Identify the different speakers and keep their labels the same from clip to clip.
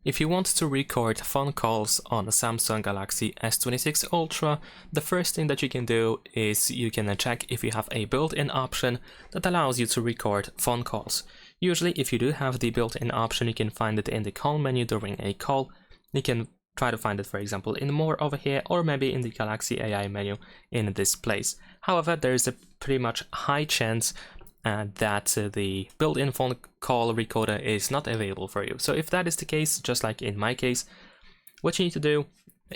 Speaker 1: If you want to record phone calls on a Samsung Galaxy S26 Ultra, the first thing that you can do is you can check if you have a built-in option that allows you to record phone calls. Usually, if you do have the built-in option, you can find it in the call menu during a call. You can try to find it, for example, in More over here, or maybe in the Galaxy AI menu in this place. However, there is a pretty much high chance that the built-in phone call recorder is not available for you. So if that is the case, just like in my case, what you need to do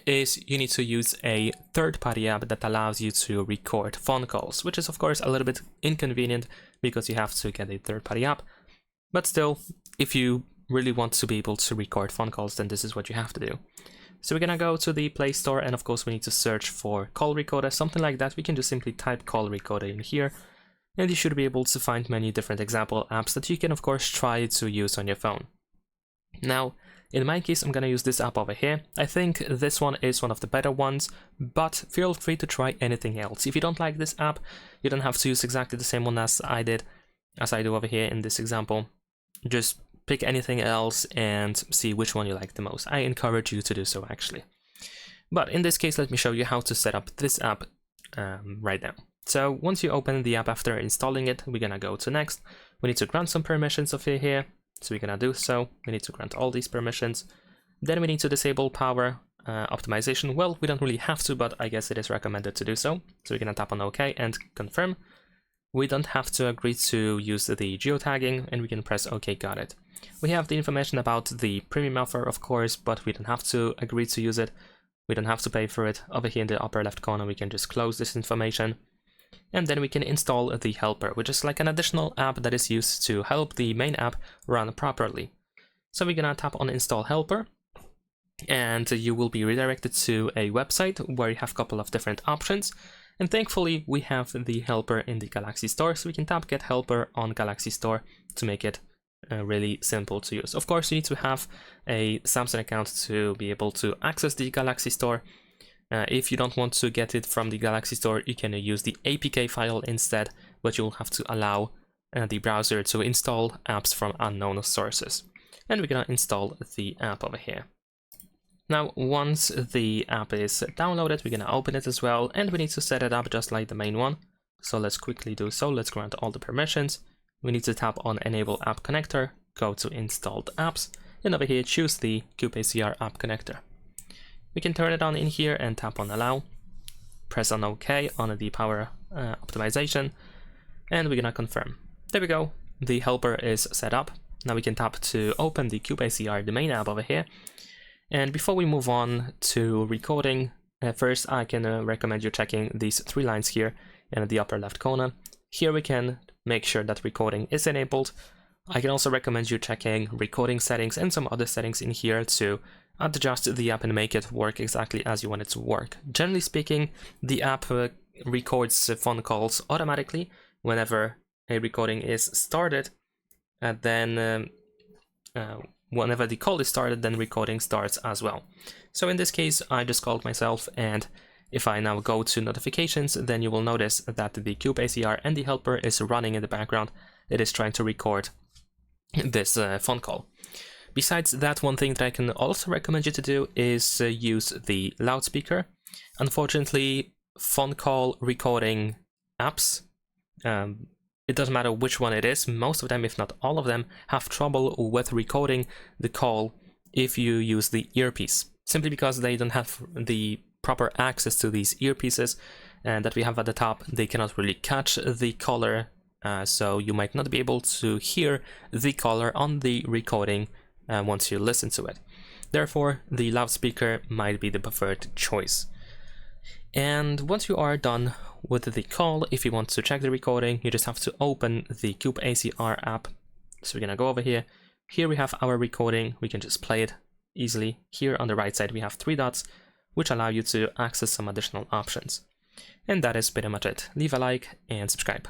Speaker 1: is you need to use a third-party app that allows you to record phone calls, which is of course a little bit inconvenient because you have to get a third-party app. But still, if you really want to be able to record phone calls, then this is what you have to do. So we're gonna go to the Play Store, and of course we need to search for call recorder, something like that. We can just simply type call recorder in here, and you should be able to find many different example apps that you can of course try to use on your phone. Now, in my case, I'm gonna use this app over here. I think this one is one of the better ones, but feel free to try anything else. If you don't like this app, you don't have to use exactly the same one as I do over here in this example. Just pick anything else and see which one you like the most. I encourage you to do so actually. But in this case, let me show you how to set up this app right now. So once you open the app after installing it, we're gonna go to next. We need to grant some permissions over here. So we're gonna do so. We need to grant all these permissions. Then we need to disable power optimization. Well, we don't really have to, but I guess it is recommended to do so. So we're gonna tap on OK and confirm. We don't have to agree to use the geotagging, and we can press OK, got it. We have the information about the premium offer, of course, but we don't have to agree to use it. We don't have to pay for it. Over here in the upper left corner, we can just close this information. And then we can install the helper, which is like an additional app that is used to help the main app run properly. So we're gonna tap on install helper, and you will be redirected to a website where you have a couple of different options. And thankfully we have the helper in the Galaxy Store, so we can tap get helper on Galaxy Store to make it really simple to use. Of course, you need to have a Samsung account to be able to access the Galaxy Store. If you don't want to get it from the Galaxy Store, you can use the APK file instead, but you'll have to allow the browser to install apps from unknown sources. And we're gonna install the app over here. Now, once the app is downloaded, we're gonna open it as well, and we need to set it up just like the main one. So let's quickly do so. Let's grant all the permissions. We need to tap on Enable App Connector, go to Installed Apps, and over here choose the CubeACR App Connector. We can turn it on in here and tap on Allow, press on OK on the power optimization, and we're gonna confirm. There we go, the helper is set up. Now we can tap to open the CubeACR, the main app over here. And before we move on to recording, first I can recommend you checking these three lines here in the upper left corner. Here we can make sure that recording is enabled. I can also recommend you checking recording settings and some other settings in here to adjust the app and make it work exactly as you want it to work. Generally speaking, the app records phone calls automatically whenever a recording is started, and then whenever the call is started, then recording starts as well. So in this case, I just called myself, and if I now go to notifications, then you will notice that the CubeACR and the helper is running in the background. It is trying to record this phone call. Besides that, one thing that I can also recommend you to do is use the loudspeaker. Unfortunately, phone call recording apps, it doesn't matter which one it is, most of them, if not all of them, have trouble with recording the call if you use the earpiece, simply because they don't have the proper access to these earpieces that we have at the top. They cannot really catch the caller, so you might not be able to hear the caller on the recording once you listen to it. Therefore, the loudspeaker might be the preferred choice. And once you are done with the call, if you want to check the recording, you just have to open the CubeACR app. So we're gonna go over here. Here we have our recording. We can just play it easily. Here on the right side, we have three dots, which allow you to access some additional options. And that is pretty much it. Leave a like and subscribe.